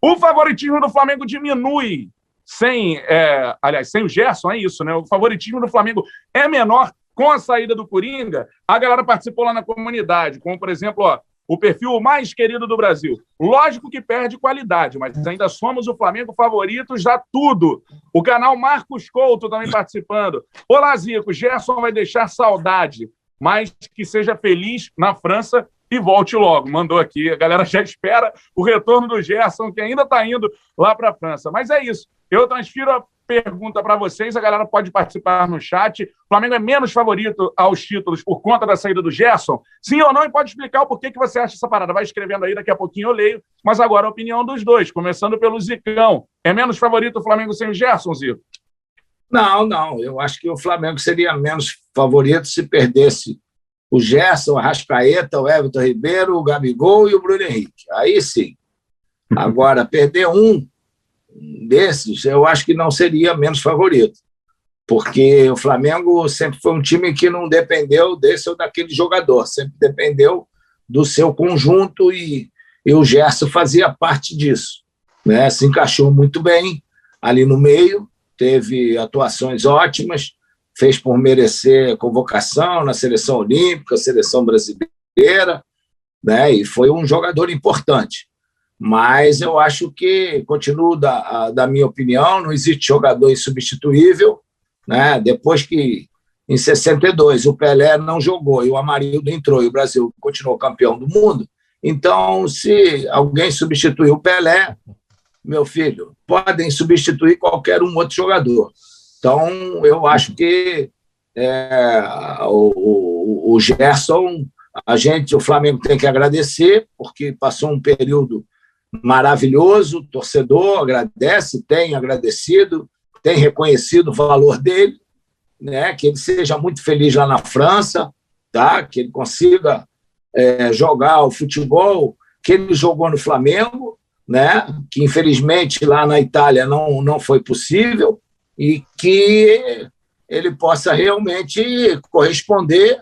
O favoritismo do Flamengo diminui sem o Gerson, é isso, né? O favoritismo do Flamengo é menor com a saída do Coringa. A galera participou lá na comunidade, como, por exemplo, o perfil mais querido do Brasil. Lógico que perde qualidade, mas ainda somos o Flamengo favorito já tudo. O canal Marcos Couto também participando. Olá, Zico, Gerson vai deixar saudade, mas que seja feliz na França e volte logo. Mandou aqui, a galera já espera o retorno do Gerson, que ainda está indo lá para a França. Mas é isso, eu transfiro a pergunta para vocês, a galera pode participar no chat. O Flamengo é menos favorito aos títulos por conta da saída do Gerson? Sim ou não? E pode explicar o porquê que você acha essa parada. Vai escrevendo aí, daqui a pouquinho eu leio. Mas agora a opinião dos dois, começando pelo Zicão. É menos favorito o Flamengo sem o Gerson, Zico? Não. Eu acho que o Flamengo seria menos favorito se perdesse o Gerson, o Arrascaeta, o Everton Ribeiro, o Gabigol e o Bruno Henrique. Aí sim. Agora, perder um desses, eu acho que não seria menos favorito, porque o Flamengo sempre foi um time que não dependeu desse ou daquele jogador, sempre dependeu do seu conjunto e o Gerson fazia parte disso, né? Se encaixou muito bem ali no meio, teve atuações ótimas, fez por merecer convocação na seleção olímpica, seleção brasileira, né? E foi um jogador importante. Mas eu acho que, continuo da minha opinião, não existe jogador insubstituível, né? Depois que, em 62, o Pelé não jogou e o Amarildo entrou e o Brasil continuou campeão do mundo, então, se alguém substituir o Pelé, meu filho, podem substituir qualquer um outro jogador. Então, eu acho que o Gerson, o Flamengo tem que agradecer, porque passou um período maravilhoso, o torcedor agradece, tem agradecido, tem reconhecido o valor dele, né? Que ele seja muito feliz lá na França, tá? Que ele consiga jogar o futebol que ele jogou no Flamengo, né? Que infelizmente lá na Itália não foi possível, e que ele possa realmente corresponder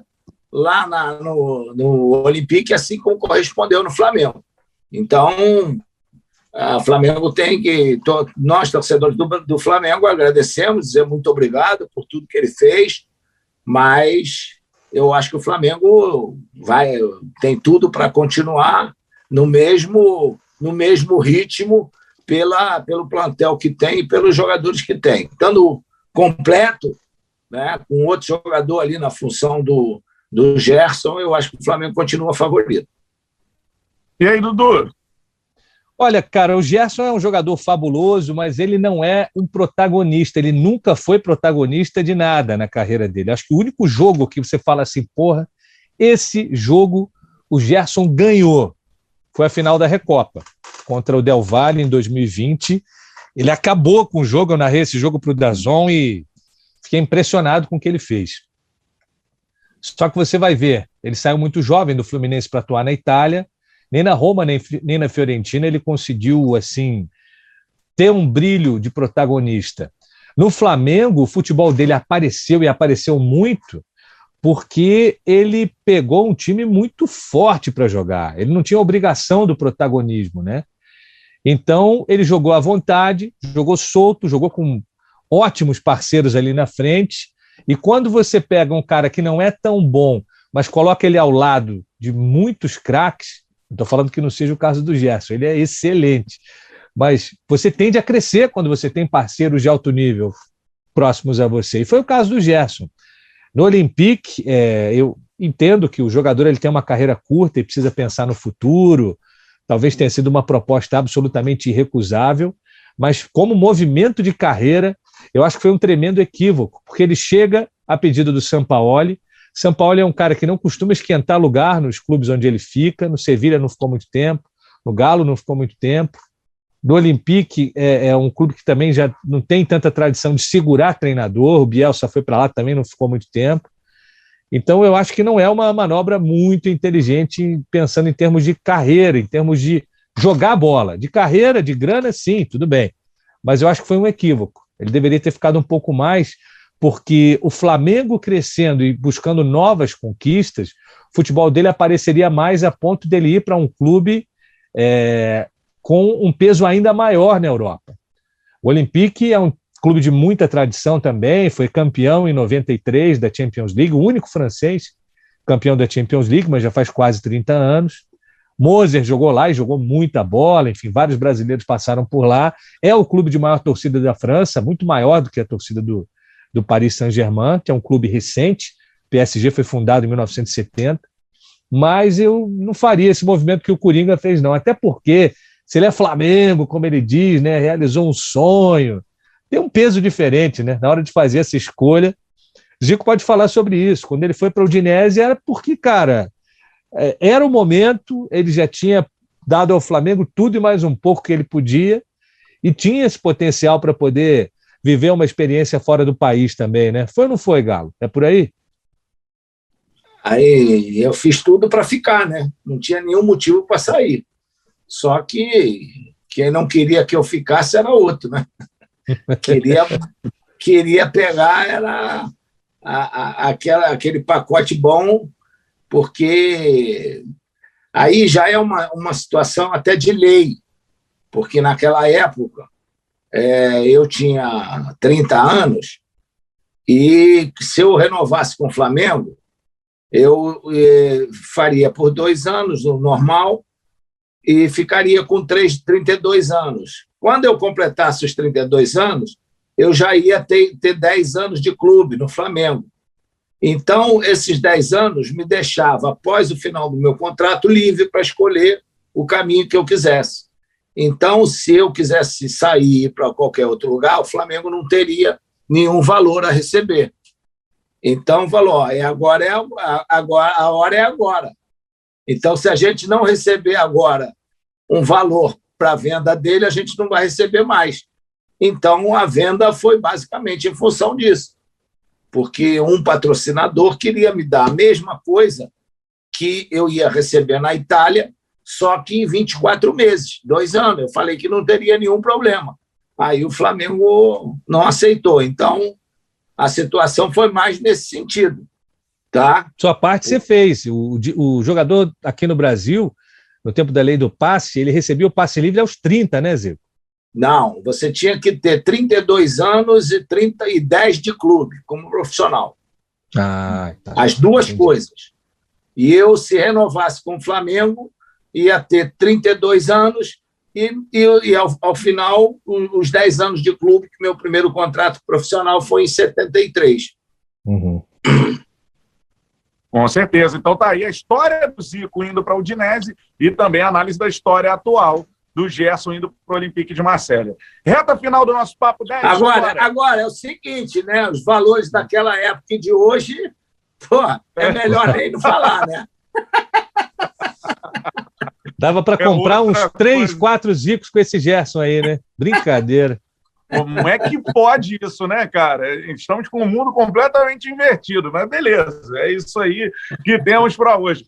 lá no Olympique, assim como correspondeu no Flamengo. Então, o Flamengo tem que... Nós, torcedores do Flamengo, agradecemos, dizer muito obrigado por tudo que ele fez, mas eu acho que o Flamengo tem tudo para continuar no mesmo ritmo, pelo plantel que tem e pelos jogadores que tem. Estando completo, né, com outro jogador ali na função do Gerson, eu acho que o Flamengo continua favorito. E aí, Dudu? Olha, cara, o Gerson é um jogador fabuloso, mas ele não é um protagonista, ele nunca foi protagonista de nada na carreira dele. Acho que o único jogo que você fala assim, porra, esse jogo o Gerson ganhou, foi a final da Recopa, contra o Del Valle em 2020. Ele acabou com o jogo, eu narrei esse jogo para o DAZN e fiquei impressionado com o que ele fez. Só que você vai ver, ele saiu muito jovem do Fluminense para atuar na Itália, nem na Roma, nem na Fiorentina ele conseguiu assim, ter um brilho de protagonista. No Flamengo, o futebol dele apareceu, e apareceu muito, porque ele pegou um time muito forte para jogar. Ele não tinha obrigação do protagonismo, né? Então, ele jogou à vontade, jogou solto, jogou com ótimos parceiros ali na frente, e quando você pega um cara que não é tão bom, mas coloca ele ao lado de muitos craques, não estou falando que não seja o caso do Gerson, ele é excelente, mas você tende a crescer quando você tem parceiros de alto nível próximos a você, e foi o caso do Gerson. No Olympique, eu entendo que o jogador ele tem uma carreira curta e precisa pensar no futuro, talvez tenha sido uma proposta absolutamente irrecusável, mas como movimento de carreira, eu acho que foi um tremendo equívoco, porque ele chega a pedido do Sampaoli. Sampaoli é um cara que não costuma esquentar lugar nos clubes onde ele fica, no Sevilha não ficou muito tempo, no Galo não ficou muito tempo, no Olympique é um clube que também já não tem tanta tradição de segurar treinador, o Bielsa foi para lá, também não ficou muito tempo. Então eu acho que não é uma manobra muito inteligente pensando em termos de carreira, em termos de jogar a bola. De carreira, de grana, sim, tudo bem. Mas eu acho que foi um equívoco. Ele deveria ter ficado um pouco mais, porque o Flamengo crescendo e buscando novas conquistas, o futebol dele apareceria mais a ponto dele ir para um clube com um peso ainda maior na Europa. O Olympique é um clube de muita tradição também, foi campeão em 93 da Champions League, o único francês campeão da Champions League, mas já faz quase 30 anos. Moser jogou lá e jogou muita bola, enfim, vários brasileiros passaram por lá. É o clube de maior torcida da França, muito maior do que a torcida do Paris Saint-Germain, que é um clube recente. O PSG foi fundado em 1970, mas eu não faria esse movimento que o Coringa fez, não. Até porque, se ele é Flamengo, como ele diz, né, realizou um sonho, tem um peso diferente, né? Na hora de fazer essa escolha, Zico pode falar sobre isso. Quando ele foi para o Udinese era porque, cara, era o momento, ele já tinha dado ao Flamengo tudo e mais um pouco que ele podia e tinha esse potencial para poder viver uma experiência fora do país também, né? Foi ou não foi, Galo? É por aí? Aí eu fiz tudo para ficar, né? Não tinha nenhum motivo para sair. Só que quem não queria que eu ficasse era outro, né? Queria pegar era aquele pacote bom, porque aí já é uma situação até de lei, porque naquela época eu tinha 30 anos e se eu renovasse com o Flamengo, eu faria por 2 anos o normal e ficaria com 32 anos. Quando eu completasse os 32 anos, eu já ia ter 10 anos de clube no Flamengo. Então, esses 10 anos me deixava, após o final do meu contrato, livre para escolher o caminho que eu quisesse. Então, se eu quisesse sair para qualquer outro lugar, o Flamengo não teria nenhum valor a receber. Então, falou, agora a hora é agora. Então, se a gente não receber agora um valor para a venda dele, a gente não vai receber mais. Então, a venda foi basicamente em função disso, porque um patrocinador queria me dar a mesma coisa que eu ia receber na Itália, só que em 24 meses, 2 anos. Eu falei que não teria nenhum problema. Aí o Flamengo não aceitou. Então, a situação foi mais nesse sentido. Tá? Sua parte você fez. O jogador aqui no Brasil, no tempo da lei do passe, ele recebia o passe livre aos 30, né, Zico? Não, você tinha que ter 32 anos e 10 de clube, como profissional. Tá. As duas coisas. E eu, se renovasse com o Flamengo, ia ter 32 anos e ao final, os 10 anos de clube, que meu primeiro contrato profissional foi em 73. Uhum. Com certeza. Então tá aí a história do Zico indo para o Udinese e também a análise da história atual do Gerson indo para o Olympique de Marselha. Reta final do nosso Papo 10. Agora é o seguinte, né? Os valores daquela época e de hoje, é melhor nem não falar, né? Dava para comprar uns 3, 4 Zicos com esse Gerson aí, né? Brincadeira. Como é que pode isso, né, cara? Estamos com um mundo completamente invertido, mas beleza, é isso aí que temos para hoje.